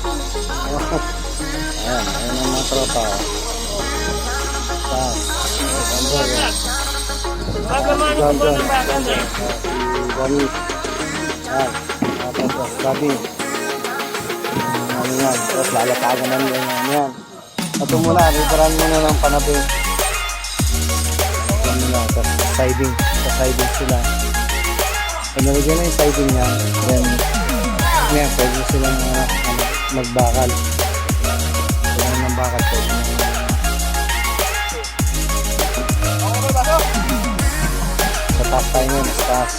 Ayan, ayan ang mga tropa. Taas. Amboy. John. Si Gani. Ayan. Tapos Gabi. Ano yan. Tapos lalatagan na nila yan. Ito muna. Ribaran muna ng panabi. Ito muna. Tapos siding. Sa siding sila. Pag nalagyan na yung siding niya, then ngayon, pwede silang magbakal. Kailangan ng bakal po. Sa taas tayo ngayon, sa taas.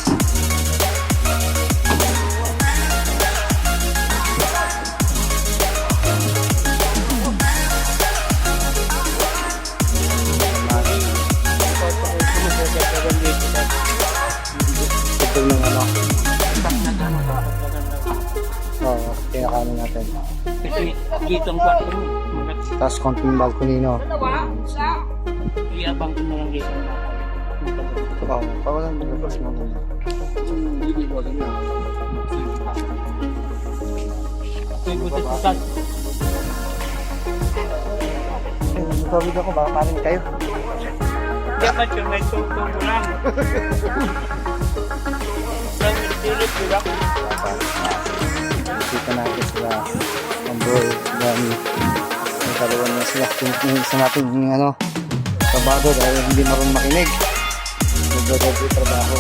Ito ng ano. Oo, kinakaano natin. Dito ang kwarto mo. Tapos konting balkonino. Iabang ko na lang dito. Oo, pawalan mo labas mo muna. May butas butas. Nagkawid ako, baka parin kayo. Dapat yung may tutong lang. May silip, di ba? Kita natin sila Amboy, Gani. Nagkaroon na sila sa natin yung trabaho dahil hindi marunong makinig. Nagdodobli trabaho.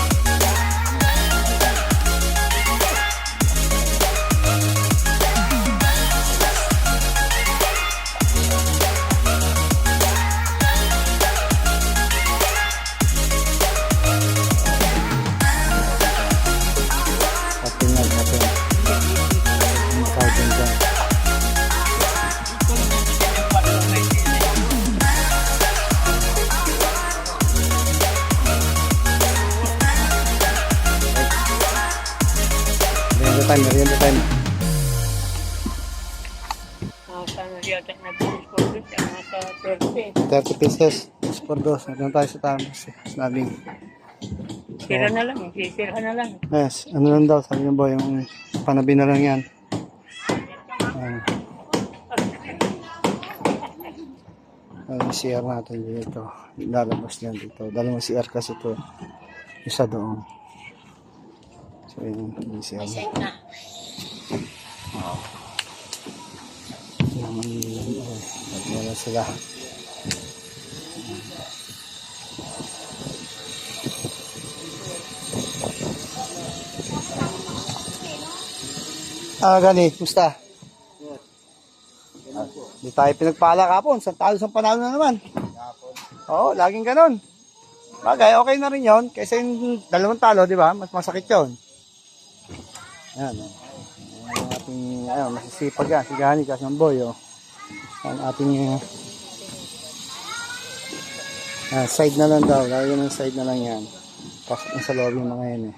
Merienda time. Sana yata na bulis ko dito. Nasa 30. 30 pesos. For dos. Nagano tayo sa tamas. Sinabing. Sira na lang. Sisira na lang. Yes. Ano lang daw. Sabi ng boy. Yung panabi na lang yan. Yung CR natin dito. Lalabas yan dito. Dalawang CR kasi ito. Isa doon. So yun. Yung CR na. Wala sila. Gani, musta? Di tayo pinagpala kapon. Talo sa panalo na naman. Oo, laging ganon. Bagay, okay na rin yun. Kaysa yung dalawang talo, di ba? Mas masakit yun. Yan. Ang ating, masisipag yan. Si Gani, kasi ng boy, ang ating side na lang daw. Lagyan ng side na lang yan. Pasok na sa loob yung mga yan eh.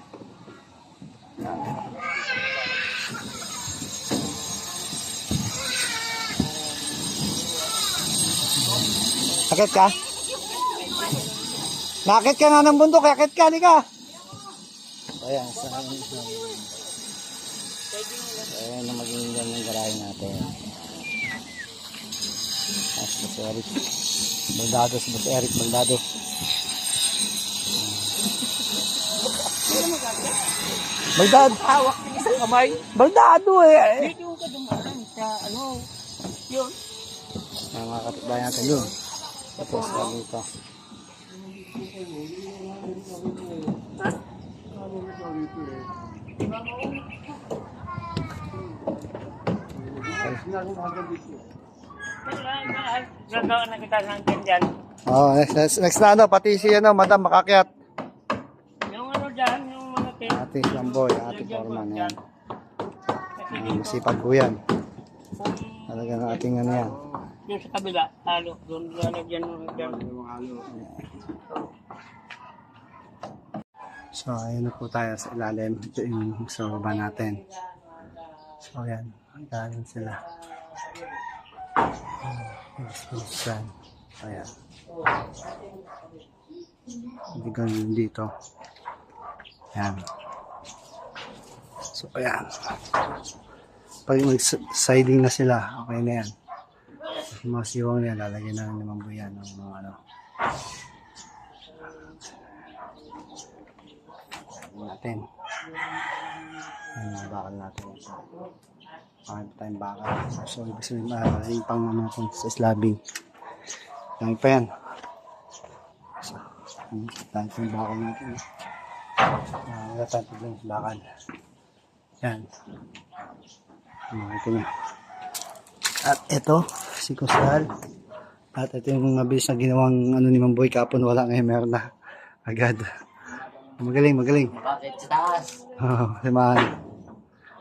Akit ka? Nakakit ka na ng bundok. Akit ka, di ka? Ayan, ayan na maging yan ng garahe natin. Boss Eric Baldado, si Boss Eric Baldado. Baldado. Hawak ng isang kamay. Baldado eh. Dito ka dumaan sa yun. Mga kapitbahay natin yun. Tapos dito. Gagawa na kita ng dyan. Oh, next na pati si Madam makakyat. Yung dyan, yung mga Ate Lamboy, Ate Forman yan. Masipag po yan. Talaga ng ating yan. Yung sa kabila, halo. Doon dyan. So, ayun na po tayo sa ilalim. Ito yung sa baba natin. So, ayan. Galing sila. Ayan. Hindi ganun dito. Ayan. So, ayan. pag nag-siding na sila, okay na yan. Yung mga siwang na yan, lalagyan na ng limang buyan ng mga ano. Natin. Ayan, mga bakal natin. Pakanta tayong bakal. So, ibig sabihin, yung pang ano natin sa slabbing. Dami pa yan. So, dami pa yung bakal natin. Natatapig lang yung bakal. Yan. Makikita nyo. At ito, si Kusal. At ito yung mabilis na ginawang ano ni Mamboy kapon. Wala ngayon, meron na. Agad. Magaling, magaling. Bakit sa taas? Oo, si Mahan.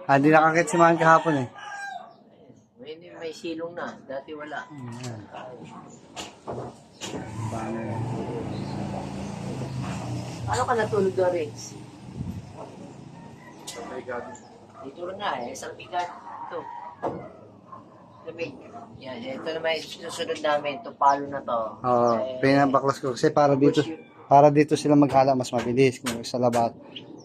Hindi nakakit si Mahan kahapon eh. May silong na. Dati wala. Ayan. Paano yan? Ano ka natulog doon, Rex? Dito rin nga eh. Isang bigat. Ito. Lamig. Yan. Ito naman yung susunod namin. Ito palo na to. Oo, pinabaklas ko kasi para dito sila maghala mas mabilis. Kung sa labat,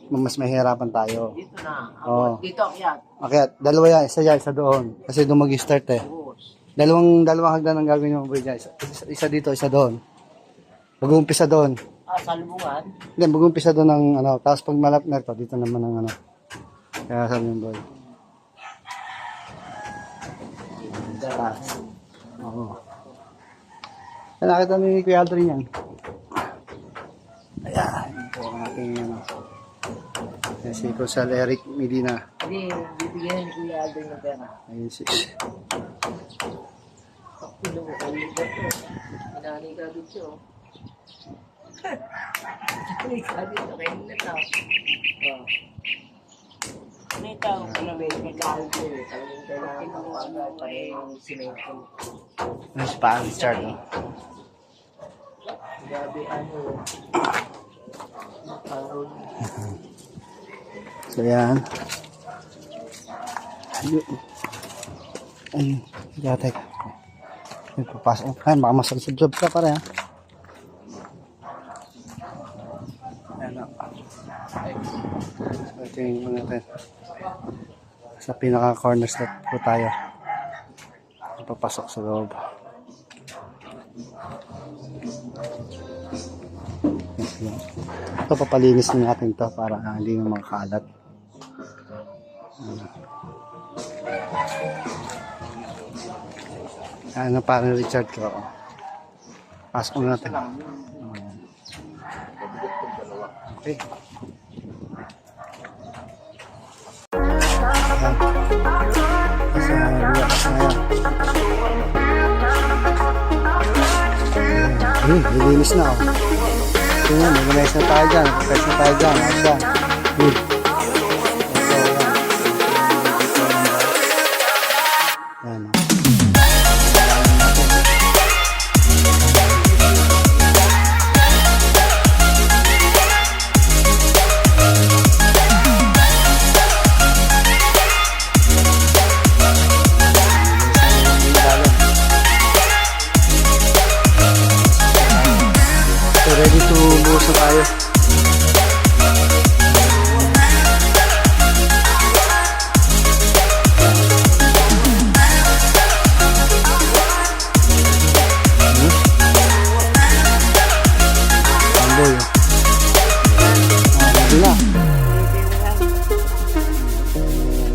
mas mahirapan tayo. Dito na. Oo. Dito akyat. Okay, dalawa yan. Isa yan, isa doon. Kasi doon mag-start eh. Dalawang hagdan ang gagawin mo dyan. Isa dito, isa doon. Mag-uumpisa doon. Salubungan. Hindi, mag-uumpisa doon ng ano. Tapos pag malap na ito, dito naman ang ano. Kaya sabi yung boy. Taas. Oo. Nakita ni Kuya Aldrin yan. Ayan. Ito ang ating ano. Yan si Kusal Eric Medina. Hindi, bibigyan ni Kuya Aldo ng pera. Ayun si... Pino mo, kalit ka to. Inani ka dito. Inani ka dito, kayo na tao. May tao ko na may nag-aldo eh. Talagang kailangan ako agad pa yung simento. Ano si Paan Richard, no? Grabe ano. Nakaroon. So, yan. Ayun. Gatay ka. Ayun, papasok. Ayun, baka masalsabsab ka pare, ha? Ayan, o. So, ito yung natin. Sa pinaka-corner slot po tayo. Papasok sa loob. Ito, papalinis na natin to para hindi na makakalat. Ano parang Richard ko. Pasok na natin. Okay. Sa liwakas na yan. Lilinis na. Ito yan, mag-nice na tayo dyan. Mag-nice na tayo dyan. Ayan. Ayan. So ready to buhos na tayo. Amboy. Hindi na.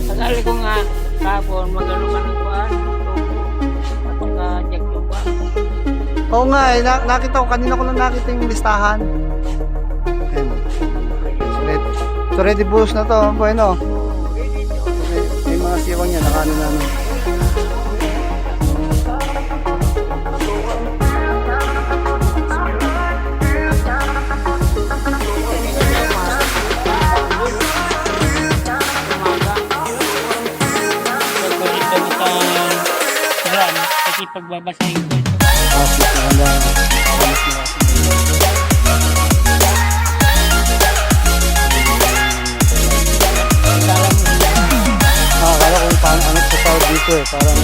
Akala ko nga, kapon, magano ka ng kuhan. Pagka-check yung kuhan. Oo nga eh, nakita ko, kanina ko lang nakita yung listahan. Ayan. So ready buhos na to, bueno. May mga siwang niya, nakaano na ano. Kasi pagbabasahin ko ito. Sige, maganda. Akala ko paano ano sa tawag dito eh, parang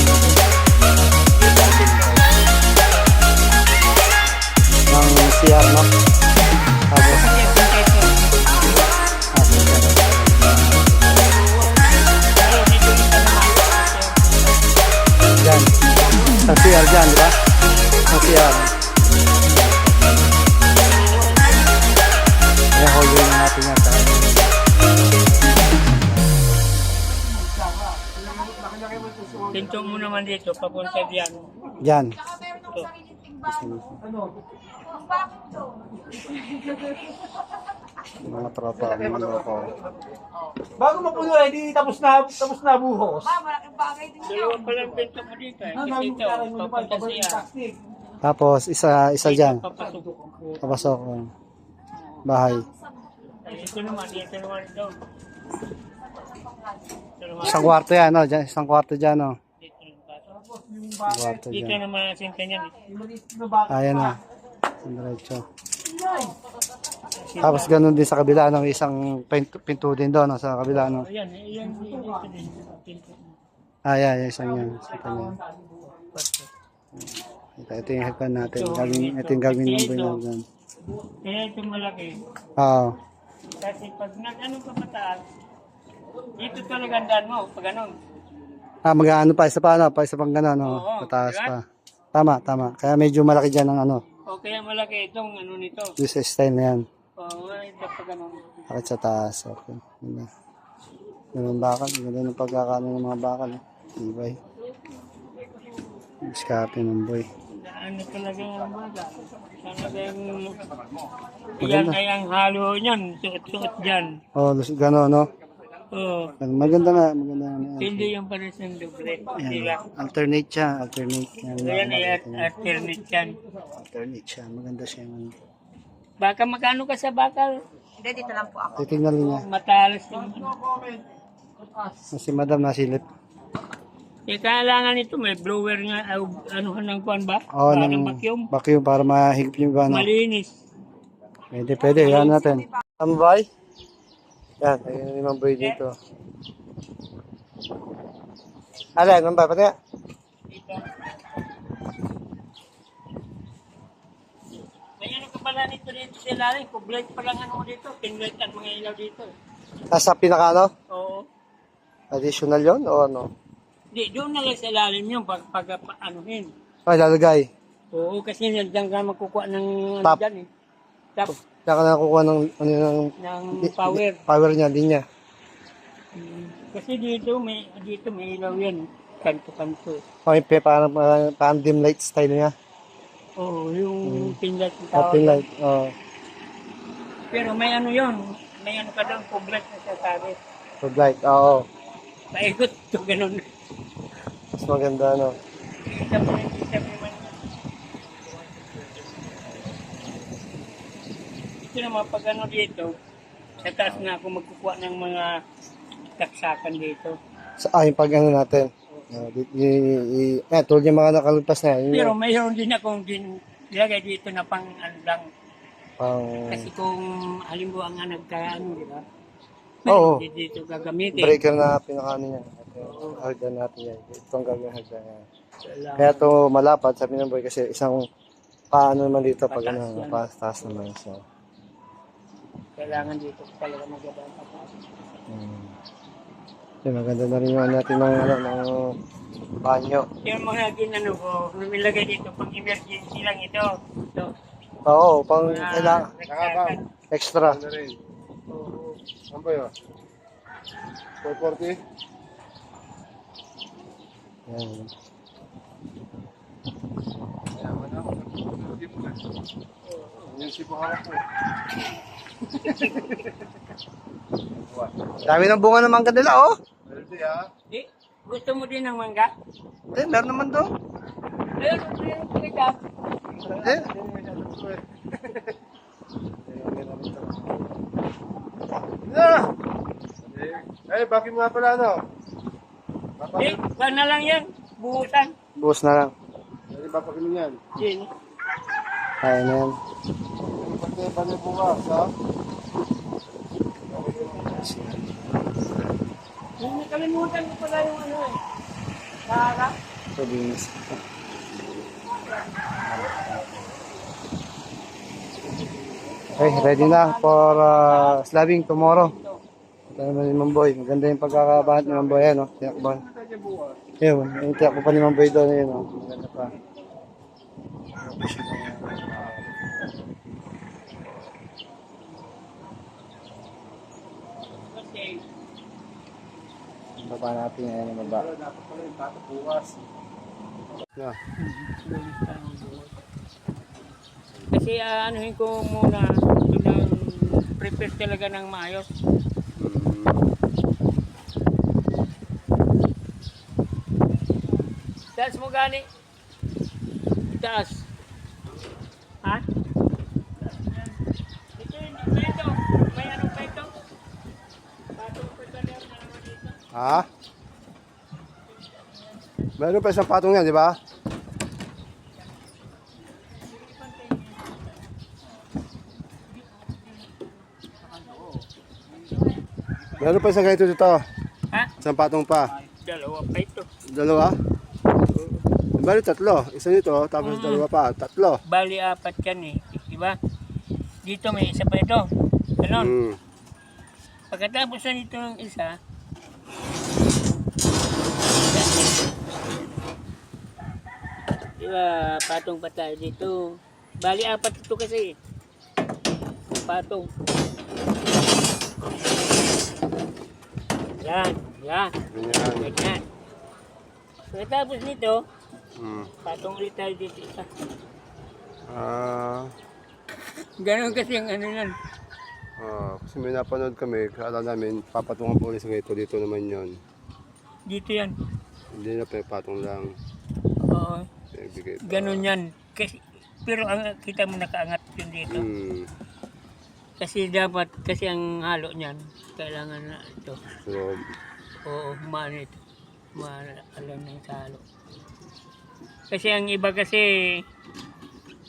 ng CR, no? Tapos, CR dyan, di ba? Ang CR. Ayan, hallway na natin yan. Pinto mo naman dito, papunta diyan. Dyan. Mga tropa, mga tropa. Bago mapuno ay di tapos na buhos. Dalawa pa lang pinto mo dito. Dito, papunta siya. Tapos, isa dyan. Papasok. Papasok. Bahay. Dito naman doon. Ito naman, Isang kwarto yan, no? Dyan, isang kwarto dyan, no? dito yung pasok. Isang kwarto Dito dyan. naman ang sinta niyan. Ayan na. Ang diretso. Tapos ganun din sa kabila, no? Isang pinto din doon, no? Sa kabila, no? Ayan, dito din. Pinto. Yan, isang yan. Sa kanya. Ito yung hagdan natin. Ito yung gagawin ng buhay natin. Kaya ito malaki. Oo. Kasi pag nag-ano ka pataas, dito talaga ang daan mo, pag ganun. Mag-ano pa, isa pa, no? Pa isa pang gano'n, no? Oo, Pataas diba? pa. Tama. Kaya medyo malaki dyan ang ano. O kaya malaki itong ano nito. This style na yan. O ito pag ganun. Bakit sa taas? Okay. Ganda. Ganun bakal. Ganda ng pagkakano ng mga bakal. Ibay. Diskarte ng boy. Ano talaga yung baga. Talagang yan ay ang halo niyan. Suot-suot dyan. Oh, gano'n, no? Oo. Maganda nga. Maganda nga. Hindi yung pares ng doble. Sila. Alternate siya. Alternate. Ayan ay alternate yan. Alternate siya. Maganda siya. Baka magkano ka sa bakal? Titignan niya. Matalas yung Si madam nasilip. eh, kailangan ito may blower nga. Ano ng kuwan ba? Oh, Parang ng vacuum. vacuum para mahigop yung ano. Malinis. Pwede. Yan natin. Tambay. Yan. Ayun yung mamboy dito. Alay, mambay. Pati nga. Dito. May ano ka pala nito dito sa ilalim? Kublight pa lang ano dito. Pinlight at mga ilaw dito. Nasa pinaka ano? Oo. Additional yon o ano? Di, doon na lang sa ilalim yun pag anuhin. Ay, lalagay. Oo, kasi diyan ka magkukuha ng ano Tap. dyan eh. Tap Kaya ka nakukuha ng, ng ng power. power niya, linya. Kasi dito may ilaw yan. Kanto-kanto. Okay, parang dim light style niya. Oo, yung pinlight ng tawag. Open light. Oh, Pero may ano yun. May ano ka doon, kublight na sa sabi. fog light. Oo. Paikot to, ganun. Mas maganda, no? Kita mo man. Ito naman, pag ano dito, sa taas na ako magkukuha ng mga taksakan dito. Yung pag ano natin. Tulad yung mga nakalagpas na. Yun Pero yung mayroon din akong ilagay dito na pang andang. pang Kasi kung halimbawa nga nagkaano, di ba? Oo. Mayroon din dito gagamitin. breaker na pinakaano niya. Hagdan natin yan. Itong gagawin hagdan yan. Kaya ito malapad, sabi ng boy, kasi isang paano naman dito pag Pataas ano, yan. pataas naman. So, Kailangan dito talaga magabang pataas. yun, maganda na rin yung natin ng, ano, ng banyo. Yung mga ginano ko, lumilagay dito pang emergency lang ito. Ito. Oo, pang Mga kailangan, nagsakan. extra. Oo. Ano ba yun? 440? Yan. Yung sipo hawak po. Dami ng bunga ng mangga nila, oh. Pwede ah. Di, gusto mo din ng mangga? Meron naman doon. Meron kita. Bakit nga pala ano? Di, wag na lang yan. Buhusan. Buhos na lang. Pwede ba pakinom yan? Din. Kaya na yan. Pwede ba na bukas ha? Nakalimutan ko pala yung ano eh. Para. Sabinis. Okay, ready na for slaving tomorrow. Ito naman yung Mamboy. Maganda yung pagkakabahat ni Mamboy, no? Tinakban. Yun, yung tiyak ko pa ni Ma'am Boy doon. Yun, oh. Maganda pa. Kasi, Baba natin ngayon ang baba. Yeah. kasi anuhin ko muna ng prepare talaga ng maayos. Taas mo gani. Taas. Ha? Ito. May ano pa ito? Patong pa talaga na naman dito. Ha? Meron pa isang patong yan, di ba? Meron pa isang ganito dito. Ha? Isang patong pa. Dalawa pa ito. Dalawa? Bali tatlo. Isa nito, tapos dalawa pa. Tatlo. Bali apat yan eh. Diba? Dito may isa pa ito. Ganon. Hmm. Pagkatapos na nito ng isa, diba, patong pa tayo dito. Bali apat ito kasi. Patong. Yan, yan. Ganyan. Ganyan. Pagkatapos nito, Hmm. patong ulit tayo dito isa. Ah, Ganon kasi ang ano yan. kasi may napanood kami, kala namin papatungan po ulit sa ganito. Dito naman yon. Dito yan. Hindi na patong lang. Oo. Bigay pa. Ganon yan. Kasi, pero ang kita mo nakaangat yun dito. Hmm. Kasi dapat, kasi ang halo niyan, kailangan na ito. So, Oo, maano ito. Alam na yung sa halo. Kasi ang iba kasi,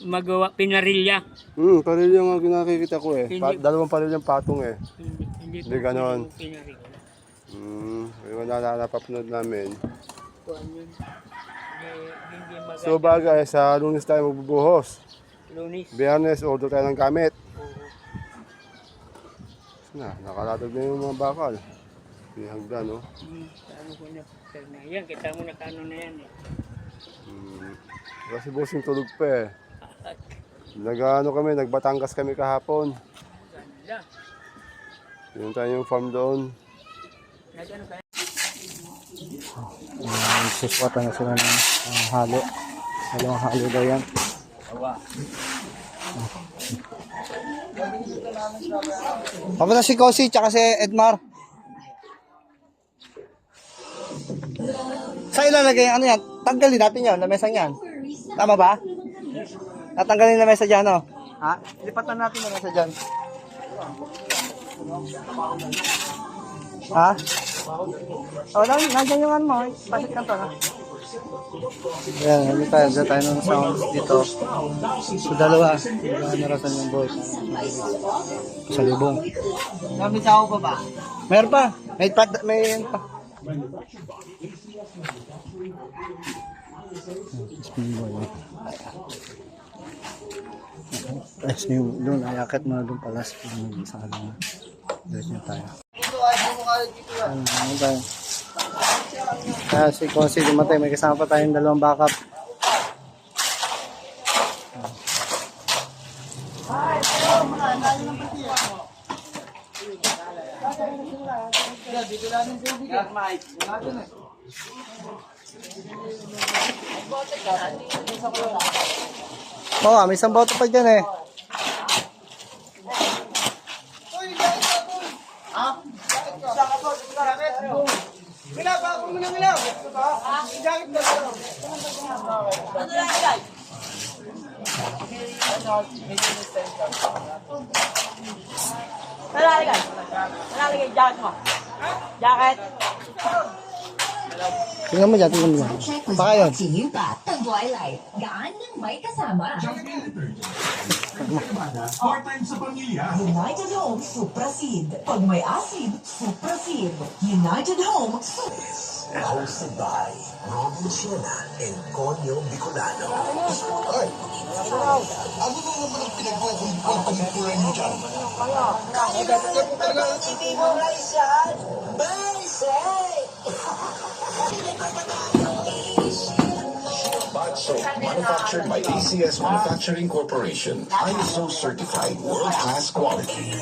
magawa, pinarilya. parilya nga nakikita ko eh. Hindi. Dalawang parilyang patong eh. Hindi Hindi ganon. pinarilya. Yung napapanood namin. Kuhan yun. Hindi maganda. So bagay, sa Lunes tayo magbubuhos. Lunis. Biyernes, order tayo ng gamit. Oo. Nakalatag na yung mga bakal. May hagdan, no? Ano ko na, sir, na yan. Kita mo na kano na yan eh. Kasi busing tulog pa eh. At, Nagbatangas kami kahapon. ganda. Yun tayo yung farm doon. Nagano ka? Suswatan na sila ng halo. Dalawang halo daw yan. Papunta si Kosi tsaka si Edmar. Sa ilalagay ano yan? Tanggalin natin yan, lamesang yan. Tama ba? Natanggalin na mesa dyan, no? Ha? Lipatan natin na mesa dyan. Ha? O, nandiyan yung ano mo. Pasit ka to, no? Ayan, hindi tayo. Diyan tayo ng sounds dito. So, dalawa. Narasan yung boy. Sa lubong. May tao pa ba? Meron pa. May pa. Yes, yung doon, ayakit mo na doon pala sa kanila. Diretso tayo. Ano tayo? Kaya si Konsi dumatay, may kasama pa tayong dalawang backup. Oo, may isang boto pa dyan eh. Nalalagay jacket mo. Jacket. Tingnan mo dyan, tingnan mo dyan. Baka yun. 情願吧，鄧偉嚟揀一位kasama. United Home Suprasid. Pag may acid, Suprasid. United Home Hosted by Ron Luciana and Conyo Bicolano. Ay! Ano ba naman ang pinagkukumpang pagkukulan mo dyan? Basic! Manufactured by ACS Manufacturing Corporation. ISO certified world-class quality.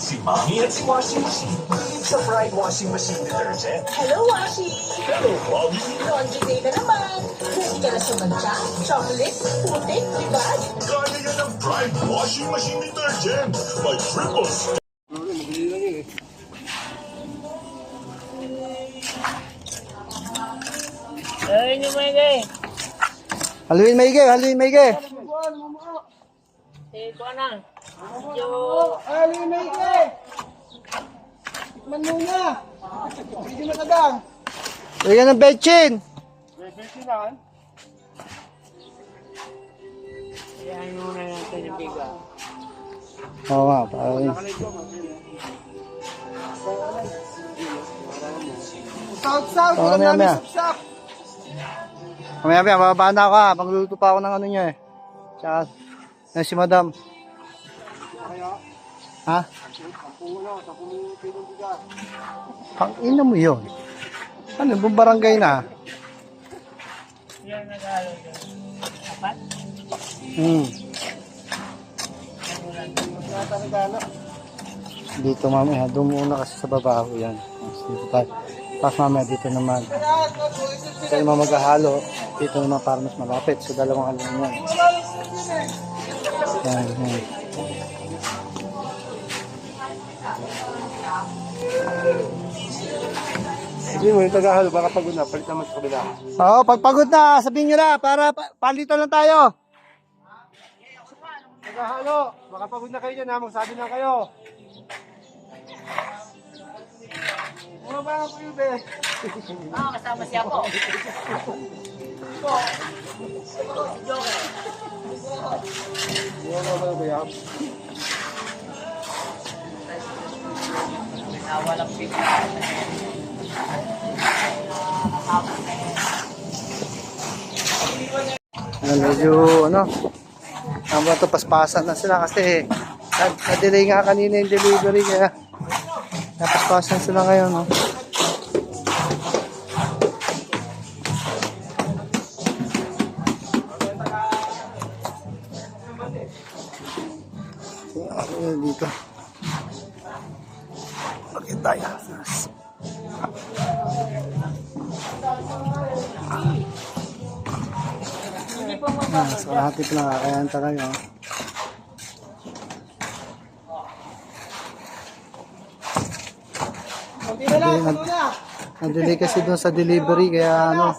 Si Mami at si Washing Machine. Sa Pride Washing Machine Detergent. Hello, Washi! Hello, Bobby. Laundry day na naman. Kasi ka na sa mancha, chocolate, putik, libag. Kaya yan ang Pride Washing Machine Detergent. By Triple Step. Ay, nyo may gay. Haluin maigi, haluin maigi. Ito na. Medyo... Haluin maigi. Tikman muna. Hindi matagang. Lagyan ng betchin. Ayan muna natin yung biga. Oo nga, parang. South, Oo, mamaya. Mamaya, bababa na ako ha. Magluluto pa ako ng ano niya eh. Tsaka, yan si madam. Ha? Ang ina mo yun. Ano, buong barangay na. Yan nag-alo dyan. Apat? Dito mamaya, doon muna kasi sa baba ako yan. Dito tayo. Tapos mamaya dito naman. Dito naman maghahalo. Dito naman para mas malapit. So dalawang halo yan. Yan, yan. Hindi mo yung tagahalo, baka pagod na, palit naman sa kabila. Oo, pagpagod na, sabihin nyo na para palitan lang tayo. Tagahalo, baka pagod na kayo dyan ha, magsabi na kayo. Ano ba nga po yun, be? Kasama siya po. Ano ba ba yan? Walang biga. Medyo ano, ang ito paspasan na sila kasi na-delay nga kanina yung delivery kaya napaspasan sila ngayon. No? Dito. Bakit tayo? So, hatip na kakayan talaga. Nadili kasi doon sa delivery kaya ano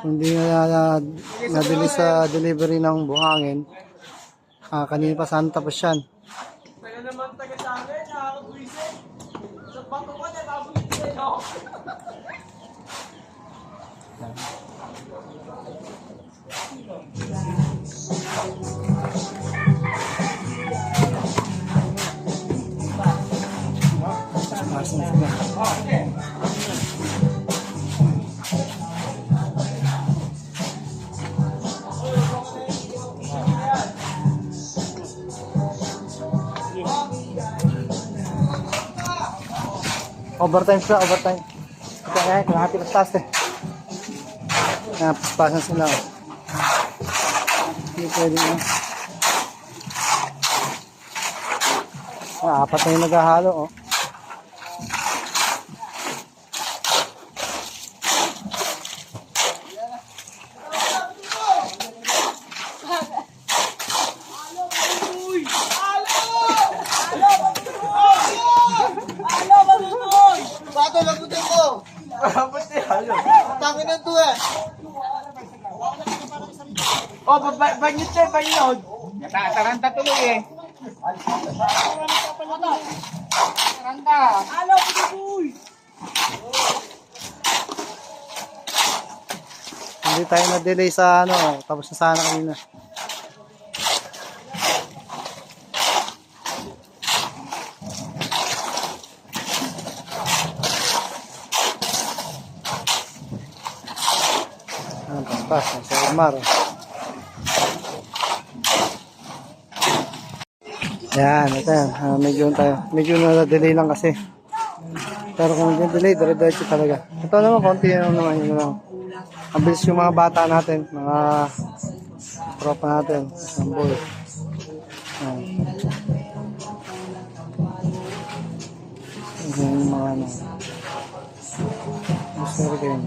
hindi na nadili sa delivery ng buhangin. Kanina pa sana tapos yan. Overtime sila, overtime. Kaya kalahati paspas eh. Paspasan sila. Hindi pwede na. Apat na yung naghahalo oh. Oh, banyot siya, banyot. Taranta tuloy eh. Taranta. Halo, putoy. Hindi tayo na-delay sa ano, tapos na sana kanina. Paspas, sa Omar. Yan, ito yan. Medyo tayo. Medyo na-delay lang kasi. Pero kung hindi delay, dire-diretso talaga. Ito naman, konti lang naman yun lang. Ang bilis yung mga bata natin, mga tropa natin. Ang boy. Ayan. Ayan yung mga ano. Mr. Game.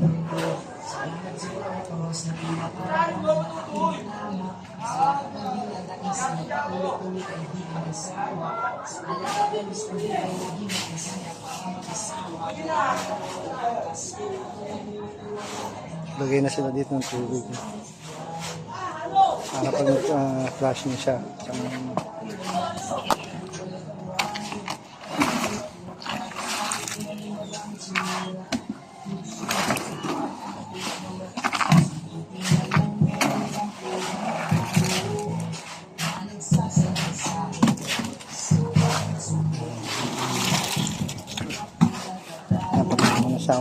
Lagay na sila dito ng tubig. Para pag flash niya siya. Dapat mo na siya.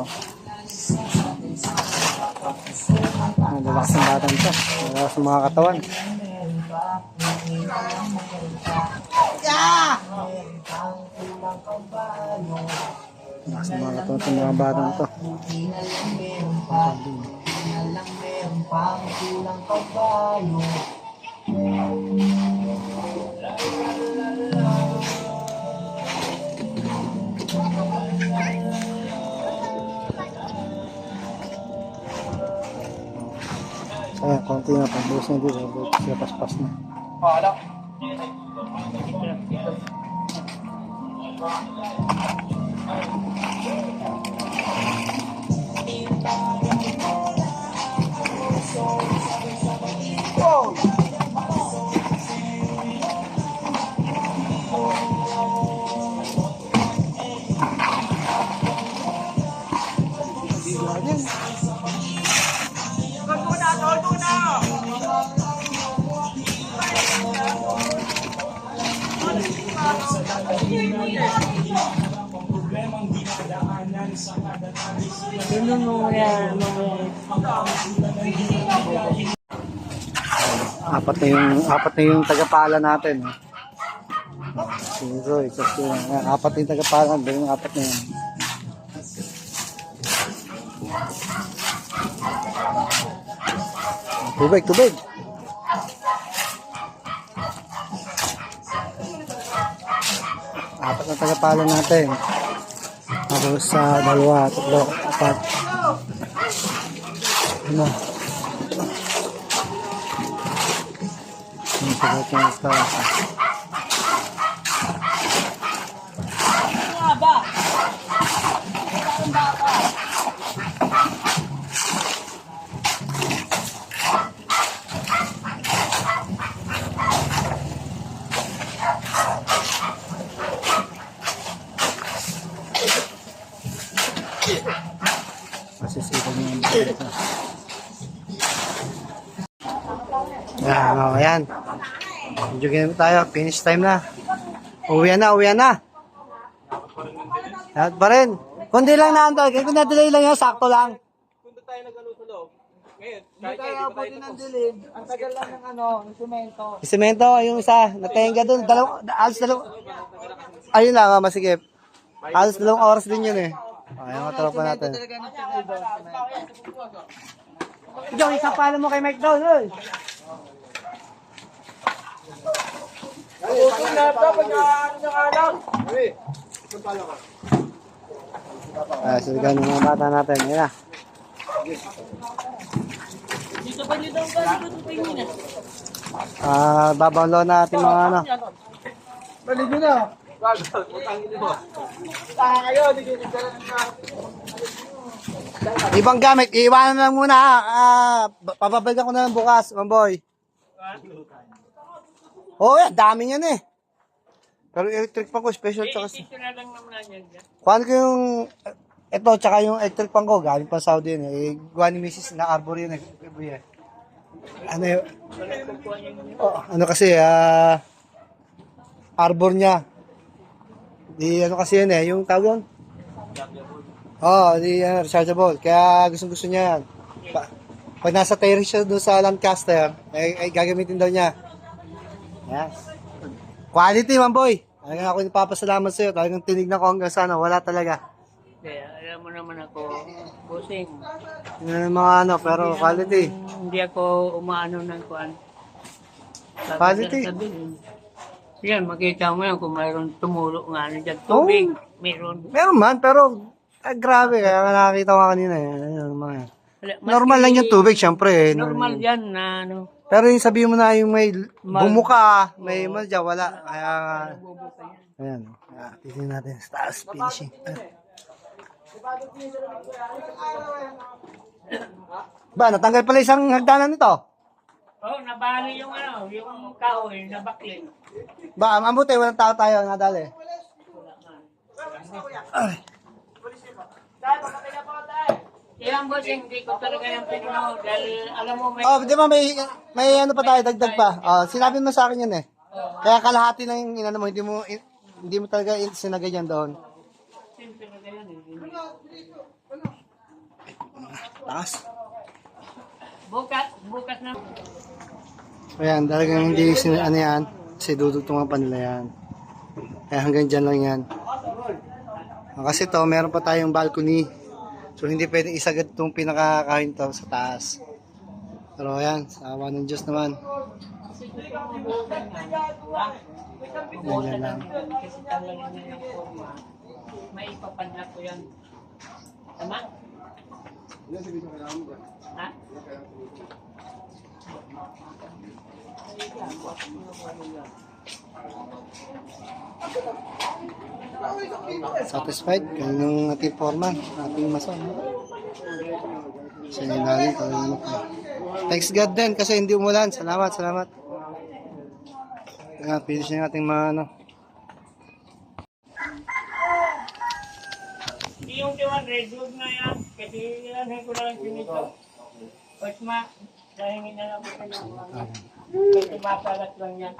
Ang lalakas ng batang ito. Lalakas ng mga katawan. Lalakas ng mga katawan ng mga batang ito. Ayan, konti na pagbuhos na dito. Sila paspas na. Apat na yung tagapala natin. Si Roy, kasi apat na yung tagapala, yung apat na yun. Tubig. Apat na tagapala natin. Tapos sa dalawa, tatlo, apat. Ano? Ang sagot ng stars. Masisipag niya yung bata. Ayan. Medyo ganyan tayo. Finish time na. Uwi na. Lahat pa rin. Kundi lang na antay. Kung na-delay lang yan, sakto lang. Kung doon tayo nag-ano sa loob, ngayon, Hindi kahit tayo hindi pa abutin tayo ng tapos. dilim. Ang tagal lang ng semento. Semento, yung isa. Natenga doon. Alos dalawang. Ayun lang, masigip. Alos 2 oras din yun eh. Ayun ang tropa natin. Diyo, isapala mo kay Mike down, oy. Siligan ng mga bata natin. Ayan na. Babaw natin mga ano. Maligo na. Utangin mo. Kayo, di Ibang gamit, iiwanan lang muna ha. Papabalikan ko na lang bukas, mamboy. Oo, yan, dami niyan eh. Pero electric pan ko, special tsaka sa... Ito na lang naman yan. Kuhaan ko yung... Ito, tsaka yung electric pan ko, galing pa Saudi yun eh. Gawa ni Mrs. na Arbor yun eh. Ano yun? Ano kasi, Arbor niya. Di ano kasi yun eh, yung tawag yun? Di rechargeable. Kaya gusto niya yan. Pag nasa terrace siya doon sa Lancaster, ay gagamitin daw niya. Yes. Quality, man boy. Talagang ako nagpapasalamat sa'yo. Talagang tinignan ko hanggang sana. Wala talaga. Kaya alam mo naman ako, busing. Yan ang mga ano, pero quality. Hindi ako umaano ng kuan. Quality. Yan, makita mo yan kung mayroon tumulo nga ano dyan. Tubig, meron. Meron man, pero grabe. Kaya nga nakakita ko kanina. Yan, mga. Normal lang yung tubig, syempre. Normal yan na ano. Pero yung sabihin mo na yung may bumuka, may madya, wala. Kaya, ayan. Tignan natin. Stars finishing. Ba, natanggal pala isang hagdanan nito. Oh, nabali yung ano, yung kahoy, nabakling. Ba, mabuti, walang tao tayo, nadali. Ilang bossing, hindi ko talaga yung pinuno dahil alam mo may... Oh, di ba may ano pa tayo, dagdag pa. Oh, sinabi mo sa akin yun eh. Kaya kalahati lang yung inano mo, hindi mo talaga sinagay yan doon. Simple na ganyan eh. Taas. Bukas na. Ayan, talagang hindi ano yan, kasi dudugtungan pa nila yan. Kaya hanggang dyan lang yan. Kasi to, meron pa tayong balcony. So hindi pwedeng isagad itong pinakakain to sa taas. Pero ayan, sa awa ng Diyos naman. Ayan lang. Kasi talaga niya yung forma. May ipapadla ko yan. Tama? Ha? Satisfied? Ganun yung ating foreman, ating mason. Siya yung namin, thanks God din kasi hindi umulan. Salamat, salamat. Finish na yung ating mga ano. Hindi yung 200, huwag na yan. Kasi yan ko na lang sinito. Pag dahingin na lang ito yung kasi masalat lang yan.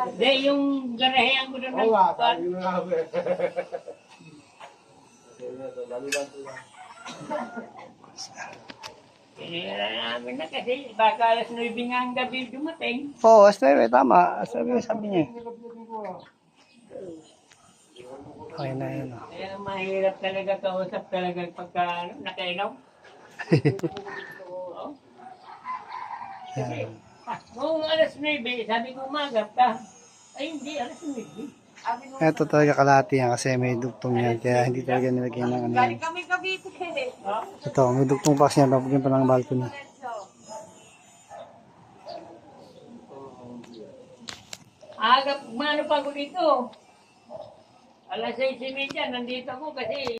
Hindi, yung garahean ko na nagpan. Pinira namin na kasi baka alas 9 nga ang gabi dumating. Oo, tama. Sabi niya. Okay na yun. Kaya mahirap talaga kausap talaga pagka nakainom. Oo. Kasi, noong alas 9, sabi ko umagap ka. Ay hindi, alas 9. Ito talaga kalahati yan kasi may dugtong yan. Kaya hindi talaga nilagyan ng ano yan. Kami Cavite. Ito, may dugtong box yan. Lapagyan pa ng balcony. Agap, mano pa ko dito. Alas 6:30, nandito ako kasi